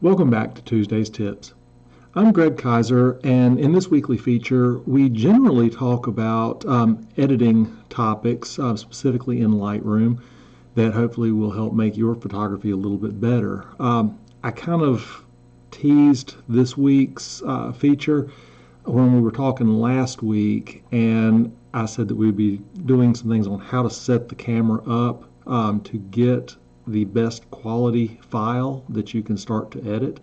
Welcome back to Tuesday's Tips. I'm Greg Kaiser, and in this weekly feature, we generally talk about editing topics, specifically in Lightroom, that hopefully will help make your photography a little bit better. I kind of teased this week's feature when we were talking last week, and I said that we'd be doing some things on how to set the camera up to get the best quality file that you can start to edit.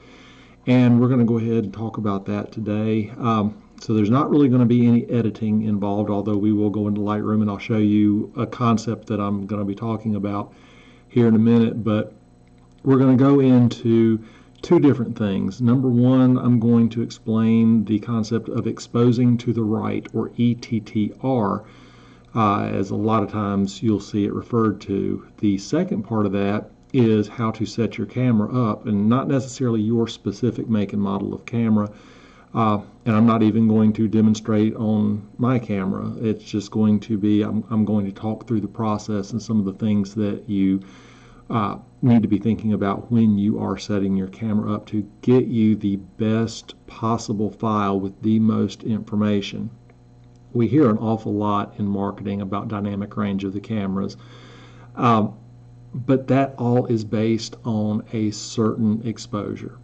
And we're going to go ahead and talk about that today. So there's not really going to be any editing involved, although we will go into Lightroom and I'll show you a concept that I'm going to be talking about here in a minute. But we're going to go into two different things. Number one, I'm going to explain the concept of exposing to the right, or ETTR, as a lot of times you'll see it referred to. The second part of that is how to set your camera up, and not necessarily your specific make and model of camera. And I'm not even going to demonstrate on my camera. It's just going to be, I'm going to talk through the process and some of the things that you need to be thinking about when you are setting your camera up to get you the best possible file with the most information. We hear an awful lot in marketing about dynamic range of the cameras, but that all is based on a certain exposure.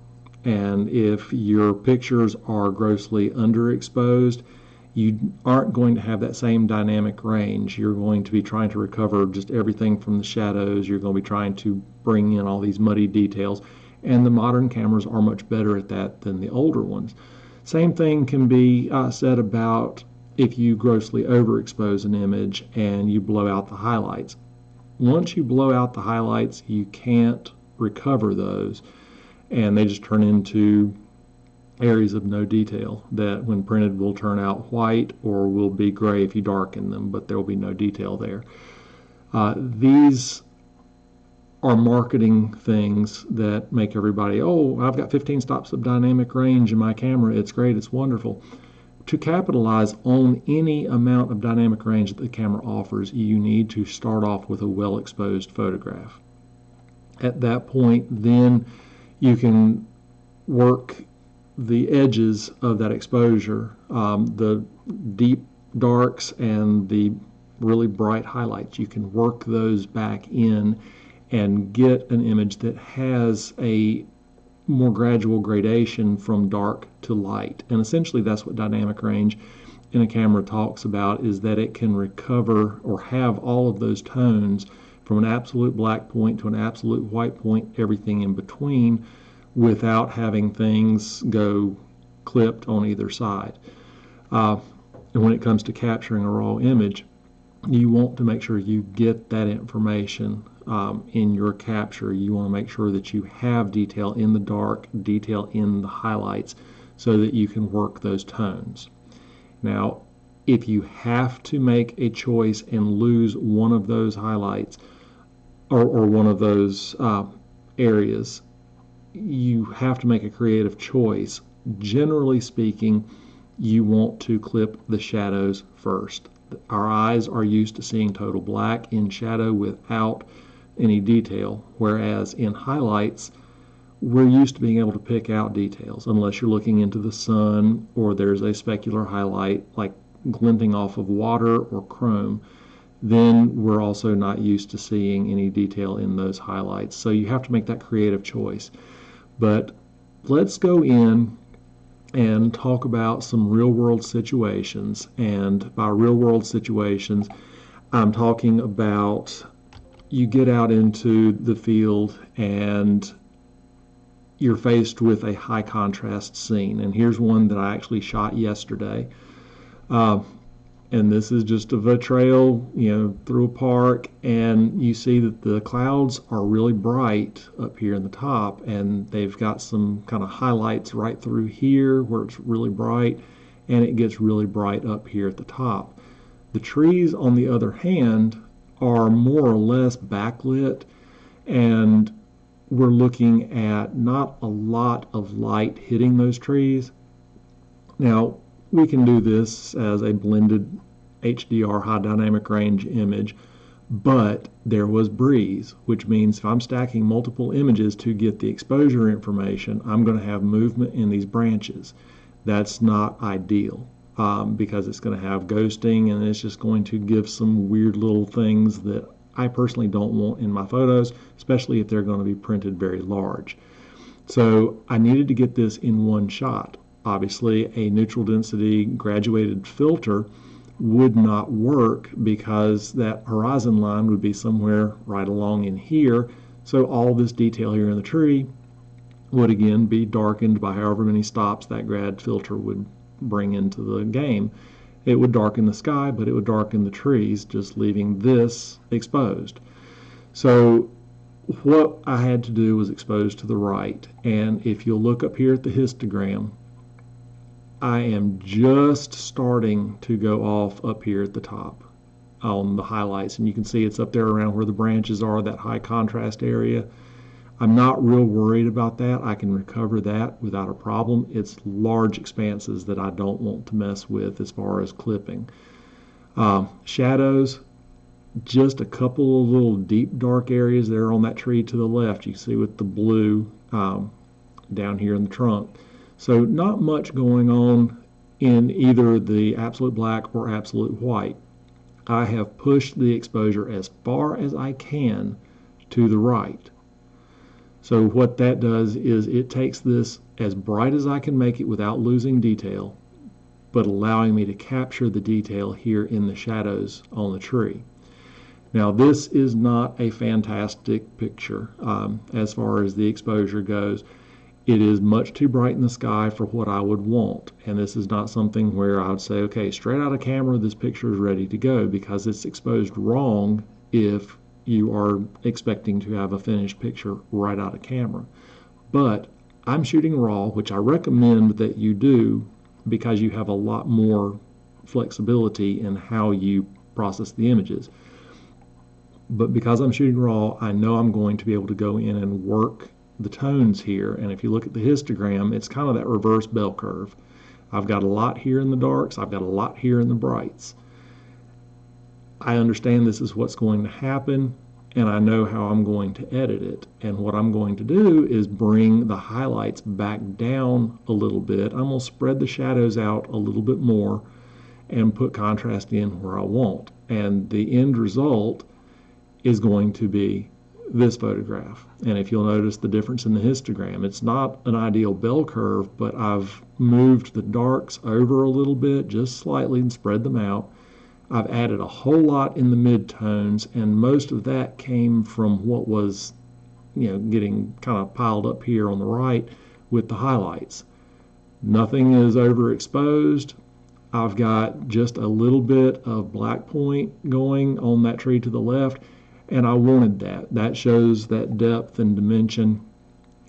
And if your pictures are grossly underexposed, you aren't going to have that same dynamic range. You're going to be trying to recover just everything from the shadows. You're going to be trying to bring in all these muddy details. And the modern cameras are much better at that than the older ones. Same thing can be said about if you grossly overexpose an image and you blow out the highlights. Once you blow out the highlights, you can't recover those, and they just turn into areas of no detail that when printed will turn out white or will be gray if you darken them, but there will be no detail there. These are marketing things that make everybody, oh, I've got 15 stops of dynamic range in my camera, it's great, it's wonderful. To capitalize on any amount of dynamic range that the camera offers, you need to start off with a well-exposed photograph. At that point, then you can work the edges of that exposure, the deep darks and the really bright highlights. You can work those back in and get an image that has a more gradual gradation from dark to light. And essentially that's what dynamic range in a camera talks about, is that it can recover or have all of those tones from an absolute black point to an absolute white point, everything in between, without having things go clipped on either side. And when it comes to capturing a raw image, you want to make sure you get that information in your capture. You want to make sure that you have detail in the dark, detail in the highlights, so that you can work those tones. Now, if you have to make a choice and lose one of those highlights or one of those areas, you have to make a creative choice. Generally speaking, you want to clip the shadows first. Our eyes are used to seeing total black in shadow without any detail, whereas in highlights, we're used to being able to pick out details, unless you're looking into the sun or there's a specular highlight like glinting off of water or chrome. Then we're also not used to seeing any detail in those highlights. So you have to make that creative choice. But let's go in and talk about some real-world situations. And by real-world situations, I'm talking about you get out into the field and you're faced with a high contrast scene. And here's one that I actually shot yesterday. And this is just of a trail, through a park, and you see that the clouds are really bright up here in the top, and they've got some kind of highlights right through here where it's really bright, and it gets really bright up here at the top. The trees, on the other hand, are more or less backlit, and we're looking at not a lot of light hitting those trees. Now, we can do this as a blended HDR, high dynamic range image, but there was breeze, which means if I'm stacking multiple images to get the exposure information, I'm going to have movement in these branches. That's not ideal because it's going to have ghosting, and it's just going to give some weird little things that I personally don't want in my photos, especially if they're going to be printed very large. So I needed to get this in one shot. Obviously, a neutral density graduated filter would not work because that horizon line would be somewhere right along in here. So all this detail here in the tree would again be darkened by however many stops that grad filter would bring into the game. It would darken the sky, but it would darken the trees, just leaving this exposed. So what I had to do was expose to the right. And if you'll look up here at the histogram, I am just starting to go off up here at the top on the highlights, and you can see it's up there around where the branches are, that high contrast area. I'm not real worried about that. I can recover that without a problem. It's large expanses that I don't want to mess with as far as clipping. Shadows, just a couple of little deep dark areas there on that tree to the left. You see with the blue down here in the trunk. So not much going on in either the absolute black or absolute white. I have pushed the exposure as far as I can to the right. So what that does is it takes this as bright as I can make it without losing detail, but allowing me to capture the detail here in the shadows on the tree. Now this is not a fantastic picture as far as the exposure goes. It is much too bright in the sky for what I would want, and this is not something where I would say, okay, straight out of camera this picture is ready to go, because it's exposed wrong if you are expecting to have a finished picture right out of camera. But I'm shooting raw, which I recommend that you do because you have a lot more flexibility in how you process the images. But because I'm shooting raw, I know I'm going to be able to go in and work the tones here, and if you look at the histogram, it's kind of that reverse bell curve. I've got a lot here in the darks, I've got a lot here in the brights. I understand this is what's going to happen, and I know how I'm going to edit it. And what I'm going to do is bring the highlights back down a little bit. I'm going to spread the shadows out a little bit more and put contrast in where I want. And the end result is going to be this photograph. And if you'll notice the difference in the histogram, it's not an ideal bell curve, but I've moved the darks over a little bit, just slightly, and spread them out. I've added a whole lot in the midtones, and most of that came from what was, getting kind of piled up here on the right with the highlights. Nothing is overexposed. I've got just a little bit of black point going on that tree to the left, and I wanted that. That shows that depth and dimension,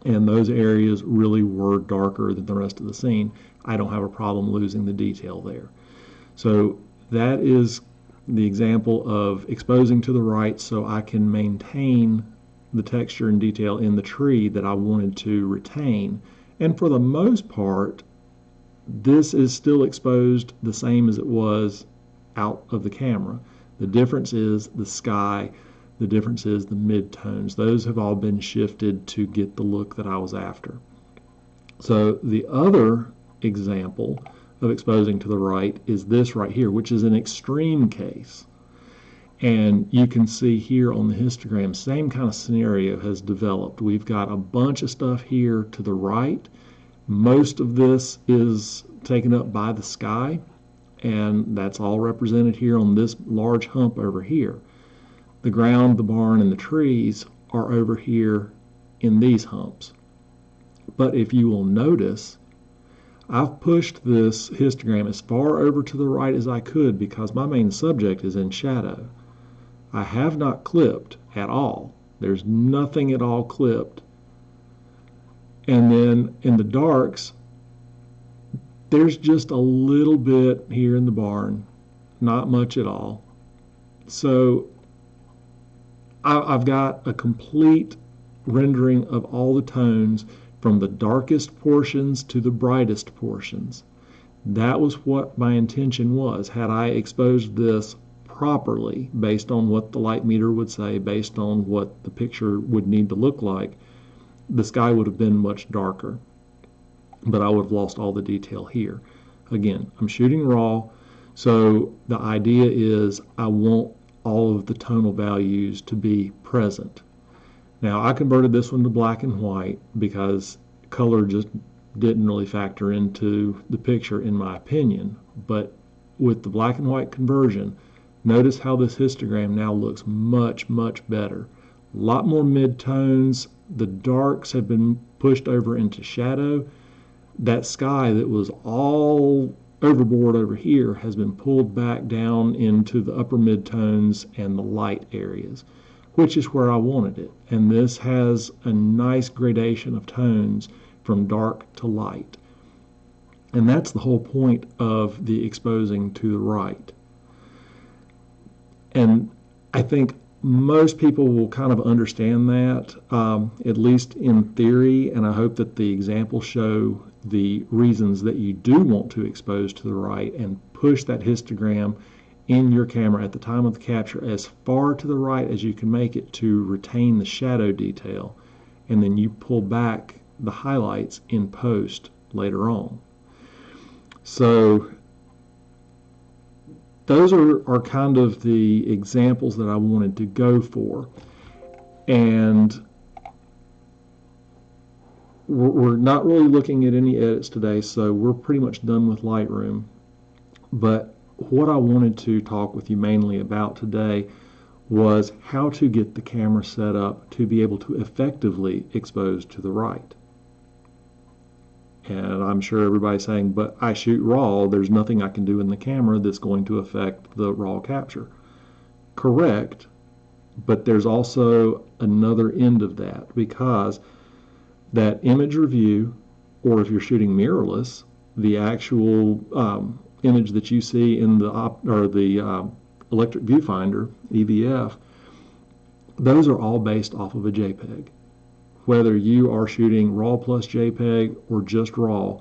and those areas really were darker than the rest of the scene. I don't have a problem losing the detail there. So that is the example of exposing to the right so I can maintain the texture and detail in the tree that I wanted to retain. And for the most part, this is still exposed the same as it was out of the camera. The difference is the sky. The difference is the midtones. Those have all been shifted to get the look that I was after. So the other example of exposing to the right is this right here, which is an extreme case. And you can see here on the histogram, same kind of scenario has developed. We've got a bunch of stuff here to the right. Most of this is taken up by the sky, and that's all represented here on this large hump over here. The ground, the barn, and the trees are over here in these humps. But if you will notice, I've pushed this histogram as far over to the right as I could because my main subject is in shadow. I have not clipped at all. There's nothing at all clipped. And then in the darks, there's just a little bit here in the barn, not much at all. So I've got a complete rendering of all the tones from the darkest portions to the brightest portions. That was what my intention was. Had I exposed this properly based on what the light meter would say, based on what the picture would need to look like, the sky would have been much darker, but I would have lost all the detail here. Again, I'm shooting raw, so the idea is I want all of the tonal values to be present. Now, I converted this one to black and white because color just didn't really factor into the picture in my opinion, but with the black and white conversion, notice how this histogram now looks much, much better. A lot more mid-tones. The darks have been pushed over into shadow. That sky that was all overboard over here has been pulled back down into the upper mid-tones and the light areas, which is where I wanted it. And this has a nice gradation of tones from dark to light. And that's the whole point of the exposing to the right. And I think most people will kind of understand that, at least in theory, and I hope that the examples show the reasons that you do want to expose to the right and push that histogram in your camera at the time of the capture as far to the right as you can make it to retain the shadow detail, and then you pull back the highlights in post later on. So those are kind of the examples that I wanted to go for. And we're not really looking at any edits today, so we're pretty much done with Lightroom. But what I wanted to talk with you mainly about today was how to get the camera set up to be able to effectively expose to the right. And I'm sure everybody's saying, but I shoot RAW, there's nothing I can do in the camera that's going to affect the RAW capture. Correct, but there's also another end of that, because that image review, or if you're shooting mirrorless, the actual image that you see in the electric viewfinder, EVF, those are all based off of a JPEG. Whether you are shooting RAW plus JPEG or just RAW,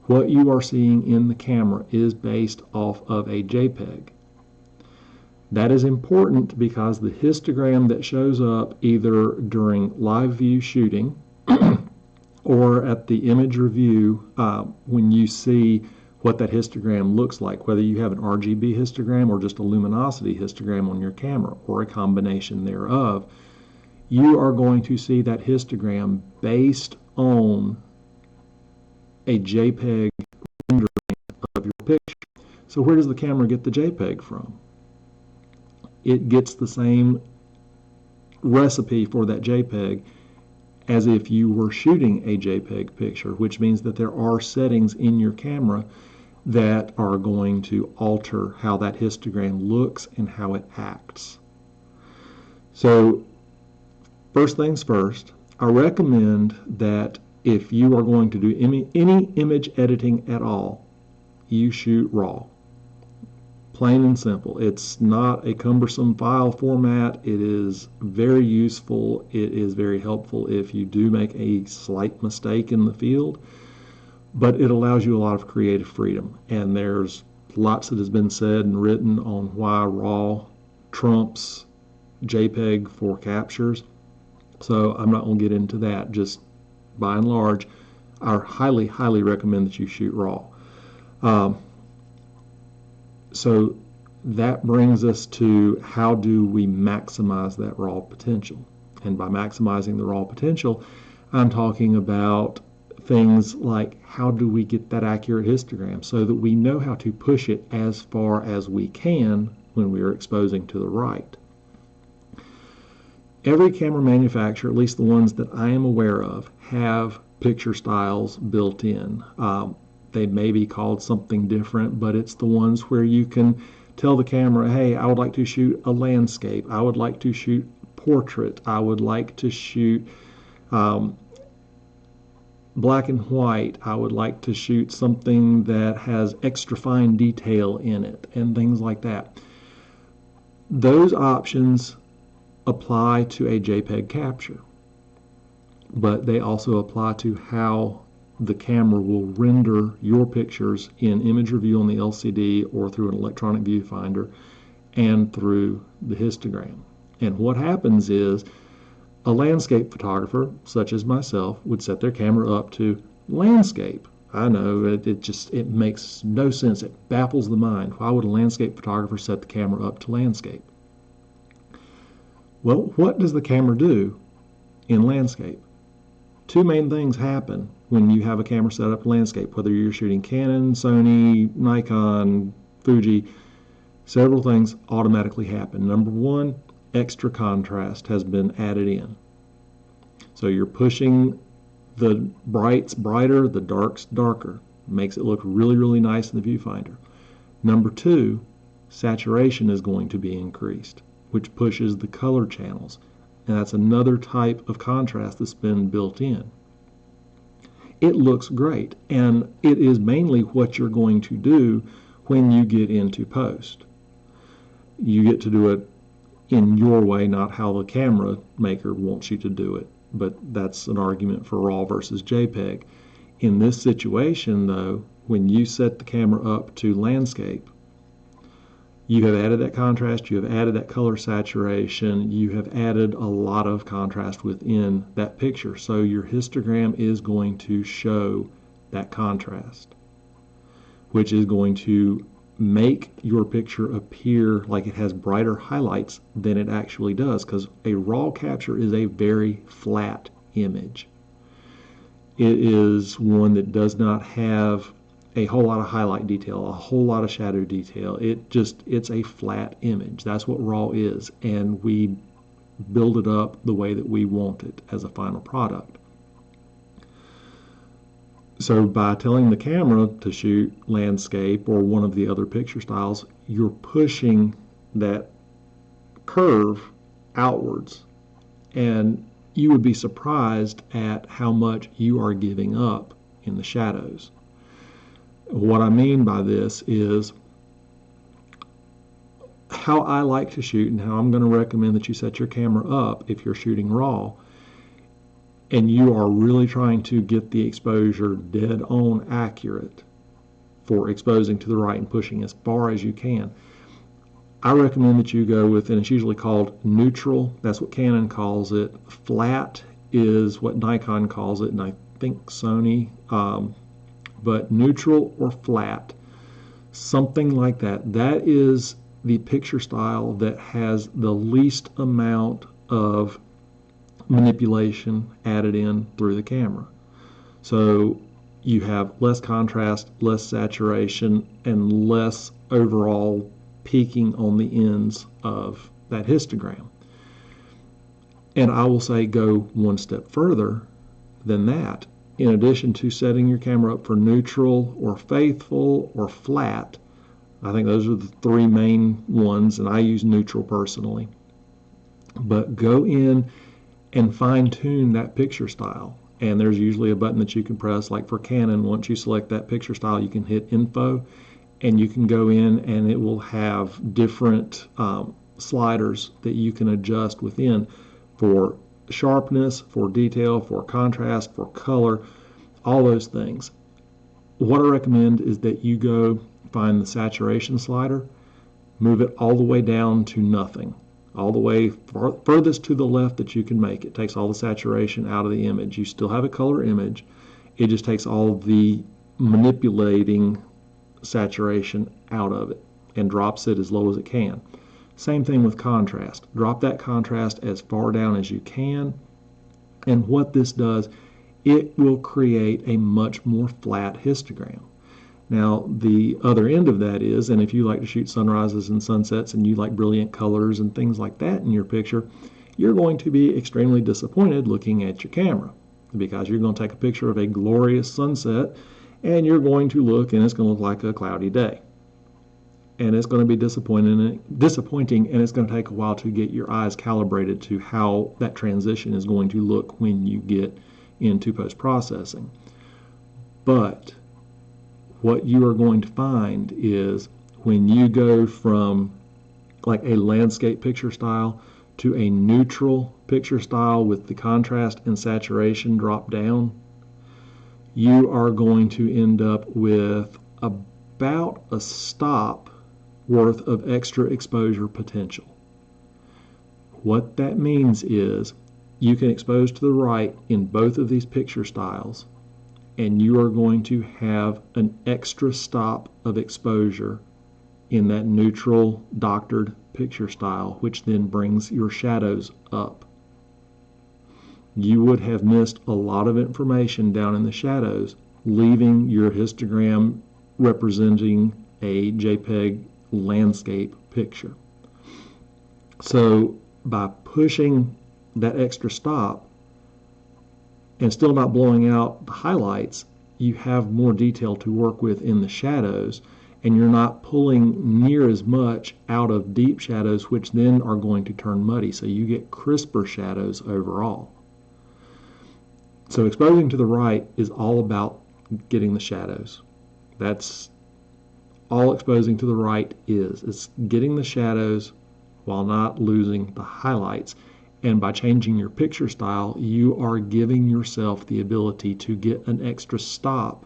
what you are seeing in the camera is based off of a JPEG. That is important because the histogram that shows up either during live view shooting or at the image review, when you see what that histogram looks like, whether you have an RGB histogram or just a luminosity histogram on your camera or a combination thereof, you are going to see that histogram based on a JPEG rendering of your picture. So where does the camera get the JPEG from? It gets the same recipe for that JPEG as if you were shooting a JPEG picture, which means that there are settings in your camera that are going to alter how that histogram looks and how it acts. So first things first, I recommend that if you are going to do any image editing at all, you shoot RAW. Plain and simple. It's not a cumbersome file format. It is very useful. It is very helpful if you do make a slight mistake in the field, but it allows you a lot of creative freedom. And there's lots that has been said and written on why RAW trumps JPEG for captures. So I'm not going to get into that. Just by and large, I highly, highly recommend that you shoot RAW. So that brings us to how do we maximize that raw potential. And by maximizing the raw potential, I'm talking about things like how do we get that accurate histogram so that we know how to push it as far as we can when we are exposing to the right. Every camera manufacturer, at least the ones that I am aware of, have picture styles built in. They may be called something different, but it's the ones where you can tell the camera, hey, I would like to shoot a landscape. I would like to shoot portrait. I would like to shoot black and white. I would like to shoot something that has extra fine detail in it and things like that. Those options apply to a JPEG capture, but they also apply to how the camera will render your pictures in image review on the LCD or through an electronic viewfinder and through the histogram. And what happens is a landscape photographer, such as myself, would set their camera up to landscape. I know it makes no sense. It baffles the mind. Why would a landscape photographer set the camera up to landscape? Well, what does the camera do in landscape? Two main things happen when you have a camera set up to landscape, whether you're shooting Canon, Sony, Nikon, Fuji. Several things automatically happen. Number one, extra contrast has been added in. So you're pushing the brights brighter, the darks darker. Makes it look really, really nice in the viewfinder. Number two, saturation is going to be increased, which pushes the color channels. And that's another type of contrast that's been built in. It looks great, and it is mainly what you're going to do when you get into post. You get to do it in your way, not how the camera maker wants you to do it. But that's an argument for RAW versus JPEG. In this situation, though, when you set the camera up to landscape, you have added that contrast, you have added that color saturation, you have added a lot of contrast within that picture. So your histogram is going to show that contrast, which is going to make your picture appear like it has brighter highlights than it actually does, because a raw capture is a very flat image. It is one that does not have a whole lot of highlight detail, a whole lot of shadow detail. It's a flat image. That's what raw is, and we build it up the way that we want it as a final product. So by telling the camera to shoot landscape or one of the other picture styles, you're pushing that curve outwards, and you would be surprised at how much you are giving up in the shadows. What I mean by this is how I like to shoot and how I'm going to recommend that you set your camera up if you're shooting raw and you are really trying to get the exposure dead on accurate for exposing to the right and pushing as far as you can. I recommend that you go with, and it's usually called neutral, that's what Canon calls it. Flat is what Nikon calls it, and I think Sony, but neutral or flat, something like that. That is the picture style that has the least amount of manipulation added in through the camera. So you have less contrast, less saturation, and less overall peaking on the ends of that histogram. And I will say go one step further than that. In addition to setting your camera up for neutral or faithful or flat, I think those are the three main ones, and I use neutral personally. But go in and fine-tune that picture style. And there's usually a button that you can press, like for Canon. Once you select that picture style, you can hit Info, and you can go in and it will have different sliders that you can adjust within for sharpness, for detail, for contrast, for color, all those things. What I recommend is that you go find the saturation slider, move it all the way down to nothing, all the way furthest to the left that you can make it. Takes all the saturation out of the image. You still have a color image. It just takes all of the manipulating saturation out of it and drops it as low as it can. Same thing with contrast. Drop that contrast as far down as you can. And what this does, it will create a much more flat histogram. Now, the other end of that is, and if you like to shoot sunrises and sunsets and you like brilliant colors and things like that in your picture, you're going to be extremely disappointed looking at your camera, because you're going to take a picture of a glorious sunset and you're going to look and it's going to look like a cloudy day. And it's going to be disappointing, and it's going to take a while to get your eyes calibrated to how that transition is going to look when you get into post-processing. But what you are going to find is when you go from like a landscape picture style to a neutral picture style with the contrast and saturation drop down, you are going to end up with about a stop worth of extra exposure potential. What that means is you can expose to the right in both of these picture styles, and you are going to have an extra stop of exposure in that neutral doctored picture style, which then brings your shadows up. You would have missed a lot of information down in the shadows, leaving your histogram representing a JPEG landscape picture. So by pushing that extra stop and still not blowing out the highlights, you have more detail to work with in the shadows, and you're not pulling near as much out of deep shadows, which then are going to turn muddy, so you get crisper shadows overall. So exposing to the right is all about getting the shadows. That's all exposing to the right is. It's getting the shadows while not losing the highlights. And by changing your picture style, you are giving yourself the ability to get an extra stop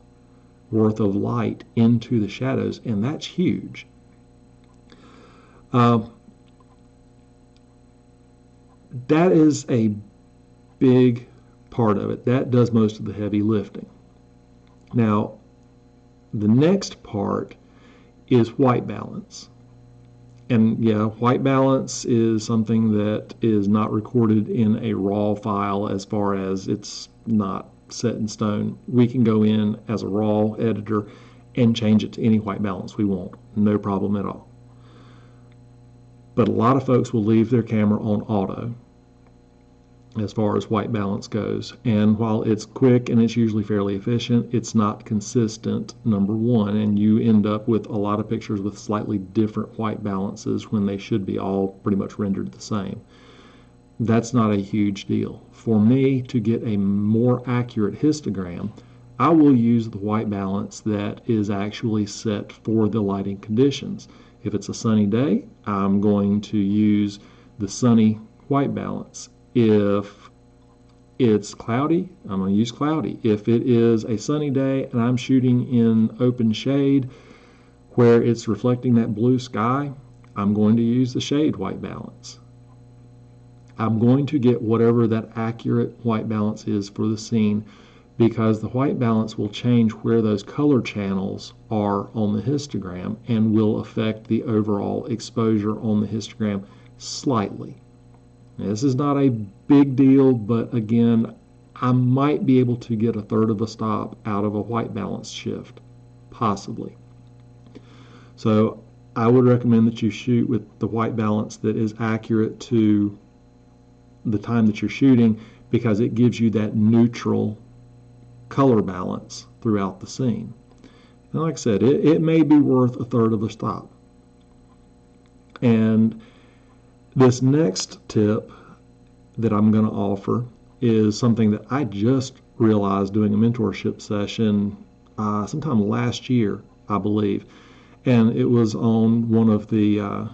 worth of light into the shadows, and that's huge. That is a big part of it. That does most of the heavy lifting. Now, the next part is white balance. And yeah, white balance is something that is not recorded in a raw file, as far as it's not set in stone. We can go in as a raw editor and change it to any white balance we want. No problem at all. But a lot of folks will leave their camera on auto as far as white balance goes. And while it's quick and it's usually fairly efficient, it's not consistent, number one, and you end up with a lot of pictures with slightly different white balances when they should be all pretty much rendered the same. That's not a huge deal. For me to get a more accurate histogram, I will use the white balance that is actually set for the lighting conditions. If it's a sunny day, I'm going to use the sunny white balance. If it's cloudy, I'm going to use cloudy. If it is a sunny day and I'm shooting in open shade where it's reflecting that blue sky, I'm going to use the shade white balance. I'm going to get whatever that accurate white balance is for the scene, because the white balance will change where those color channels are on the histogram and will affect the overall exposure on the histogram slightly. Now, this is not a big deal, but again, I might be able to get a third of a stop out of a white balance shift, possibly. So I would recommend that you shoot with the white balance that is accurate to the time that you're shooting, because it gives you that neutral color balance throughout the scene. And like I said, it may be worth a third of a stop. And this next tip that I'm going to offer is something that I just realized doing a mentorship session sometime last year, I believe. And it was on one of the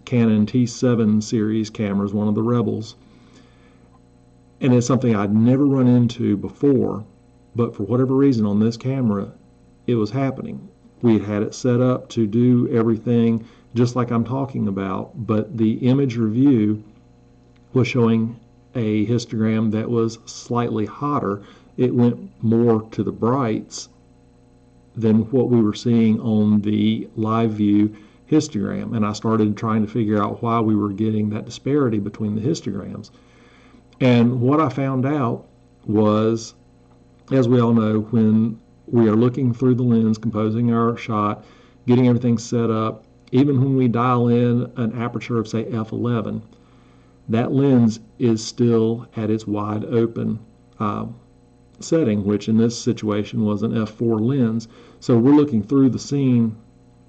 Canon T7 series cameras, one of the Rebels. And it's something I'd never run into before, but for whatever reason on this camera, it was happening. We had it set up to do everything just like I'm talking about, but the image review was showing a histogram that was slightly hotter. It went more to the brights than what we were seeing on the live view histogram, and I started trying to figure out why we were getting that disparity between the histograms. And what I found out was, as we all know, when we are looking through the lens, composing our shot, getting everything set up, even when we dial in an aperture of, say, f11, that lens is still at its wide open setting, which in this situation was an f4 lens. So we're looking through the scene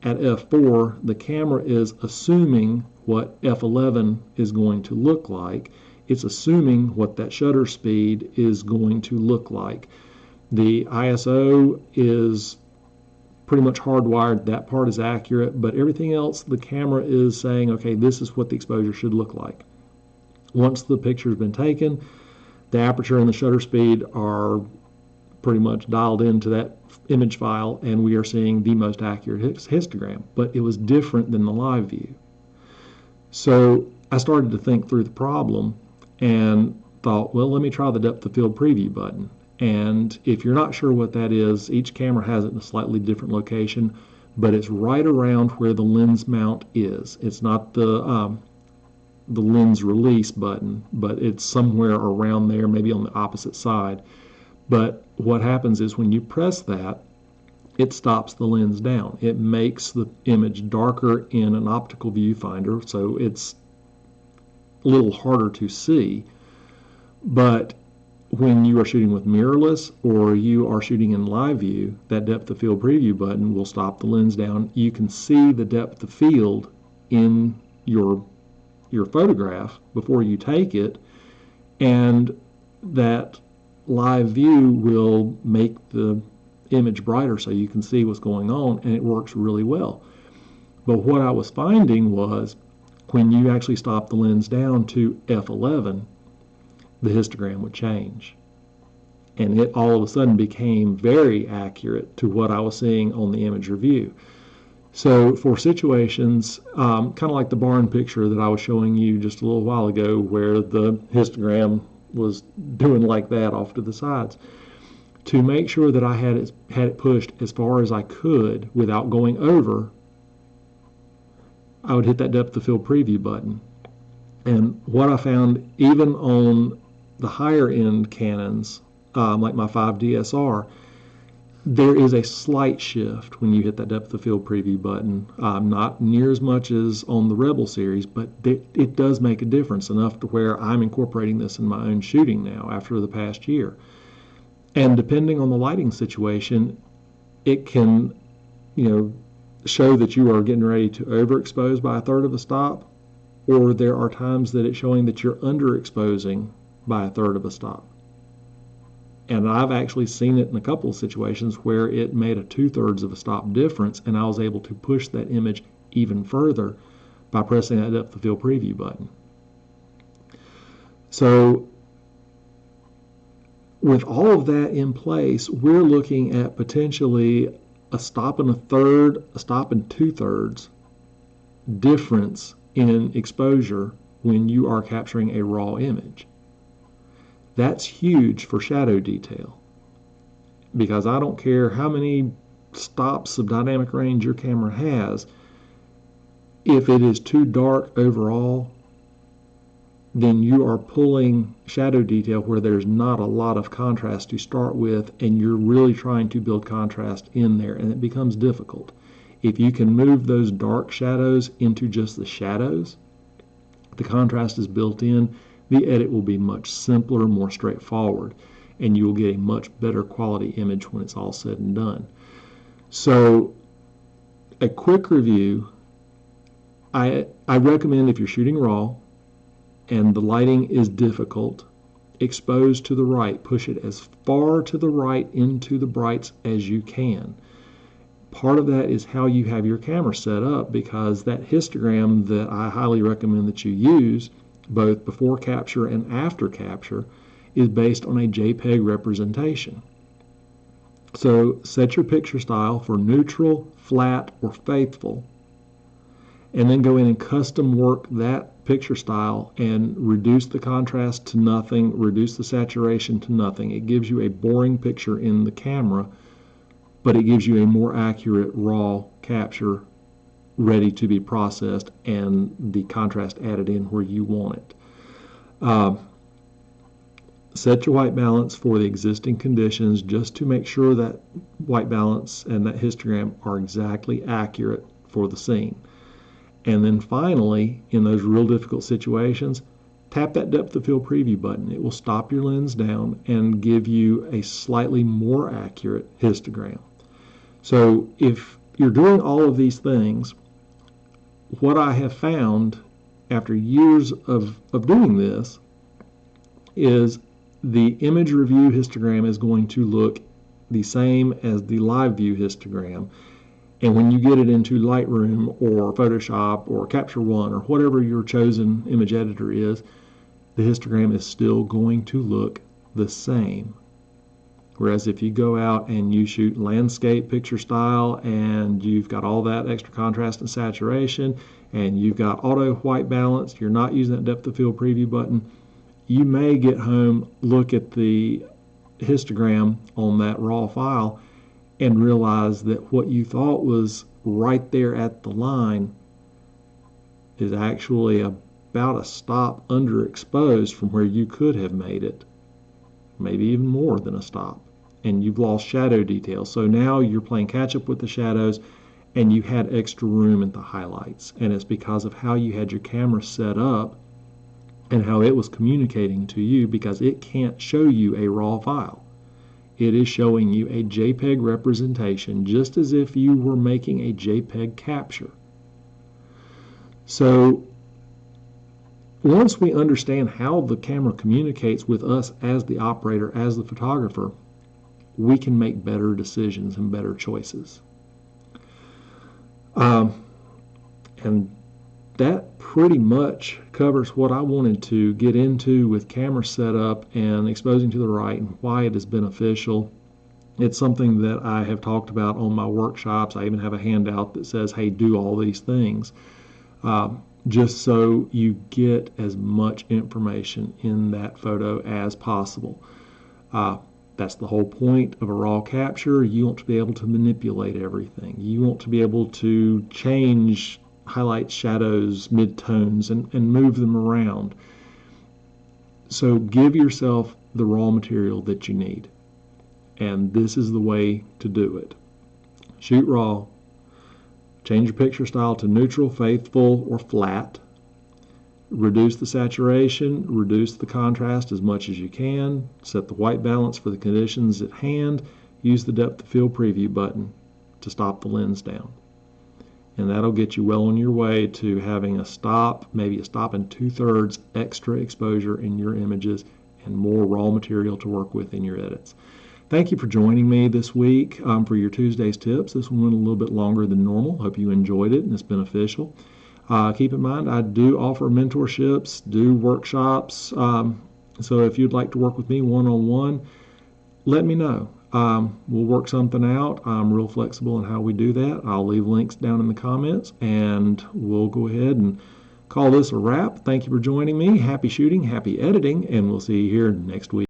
at f4. The camera is assuming what f11 is going to look like. It's assuming what that shutter speed is going to look like. The ISO is pretty much hardwired. That part is accurate, but everything else, the camera is saying, okay, this is what the exposure should look like. Once the picture's been taken, the aperture and the shutter speed are pretty much dialed into that image file, and we are seeing the most accurate histogram, but it was different than the live view. So I started to think through the problem and thought, well, let me try the depth of field preview button. And if you're not sure what that is, each camera has it in a slightly different location, but it's right around where the lens mount is. It's not the lens release button, but it's somewhere around there, maybe on the opposite side. But what happens is when you press that, it stops the lens down. It makes the image darker in an optical viewfinder, so it's a little harder to see. But when you are shooting with mirrorless or you are shooting in live view, that depth of field preview button will stop the lens down. You can see the depth of field in your photograph before you take it, and that live view will make the image brighter so you can see what's going on, and it works really well. But what I was finding was when you actually stop the lens down to f11, the histogram would change. And it all of a sudden became very accurate to what I was seeing on the image review. So for situations, kind of like the barn picture that I was showing you just a little while ago, where the histogram was doing like that off to the sides, to make sure that I had it pushed as far as I could without going over, I would hit that depth of field preview button. And what I found, even on the higher end Canons, like my 5DSR, there is a slight shift when you hit that depth of field preview button. Not near as much as on the Rebel series, but it does make a difference, enough to where I'm incorporating this in my own shooting now after the past year. And depending on the lighting situation, it can, show that you are getting ready to overexpose by a third of a stop, or there are times that it's showing that you're underexposing by a third of a stop. And I've actually seen it in a couple of situations where it made a 2/3 of a stop difference, and I was able to push that image even further by pressing that depth of field preview button. So with all of that in place, we're looking at potentially a stop and a third, a stop and 2/3 difference in exposure when you are capturing a raw image. That's huge for shadow detail, because I don't care how many stops of dynamic range your camera has, if it is too dark overall, then you are pulling shadow detail where there's not a lot of contrast to start with, and you're really trying to build contrast in there, and it becomes difficult. If you can move those dark shadows into just the shadows, the contrast is built in, the edit will be much simpler, more straightforward, and you will get a much better quality image when it's all said and done. So a quick review, I recommend, if you're shooting raw and the lighting is difficult, expose to the right. Push it as far to the right into the brights as you can. Part of that is how you have your camera set up, because that histogram that I highly recommend that you use, both before capture and after capture, is based on a JPEG representation. So set your picture style for neutral, flat, or faithful, and then go in and custom work that picture style and reduce the contrast to nothing, reduce the saturation to nothing. It gives you a boring picture in the camera, but it gives you a more accurate raw capture ready to be processed and the contrast added in where you want it. Set your white balance for the existing conditions, just to make sure that white balance and that histogram are exactly accurate for the scene. And then finally, in those real difficult situations, tap that depth of field preview button. It will stop your lens down and give you a slightly more accurate histogram. So if you're doing all of these things, what I have found after years of doing this is the image review histogram is going to look the same as the live view histogram. And when you get it into Lightroom or Photoshop or Capture One or whatever your chosen image editor is, the histogram is still going to look the same. Whereas if you go out and you shoot landscape picture style and you've got all that extra contrast and saturation and you've got auto white balance, you're not using that depth of field preview button, you may get home, look at the histogram on that raw file and realize that what you thought was right there at the line is actually about a stop underexposed from where you could have made it, maybe even more than a stop, and you've lost shadow details. So now you're playing catch up with the shadows and you had extra room at the highlights, and it's because of how you had your camera set up and how it was communicating to you, because it can't show you a raw file. It is showing you a JPEG representation, just as if you were making a JPEG capture. So once we understand how the camera communicates with us as the operator, as the photographer, we can make better decisions and better choices. And that pretty much covers what I wanted to get into with camera setup and exposing to the right and why it is beneficial. It's something that I have talked about on my workshops. I even have a handout that says, hey, do all these things, just so you get as much information in that photo as possible. That's the whole point of a raw capture. You want to be able to manipulate everything. You want to be able to change highlights, shadows, midtones, and move them around. So give yourself the raw material that you need. And this is the way to do it. Shoot raw. Change your picture style to neutral, faithful, or flat. Reduce the saturation, reduce the contrast as much as you can. Set the white balance for the conditions at hand. Use the depth of field preview button to stop the lens down. And that'll get you well on your way to having a stop, maybe a stop and 2/3 extra exposure in your images and more raw material to work with in your edits. Thank you for joining me this week for your Tuesday's tips. This one went a little bit longer than normal. Hope you enjoyed it and it's beneficial. Keep in mind, I do offer mentorships, do workshops. So if you'd like to work with me one-on-one, let me know. We'll work something out. I'm real flexible in how we do that. I'll leave links down in the comments, and we'll go ahead and call this a wrap. Thank you for joining me. Happy shooting, happy editing, and we'll see you here next week.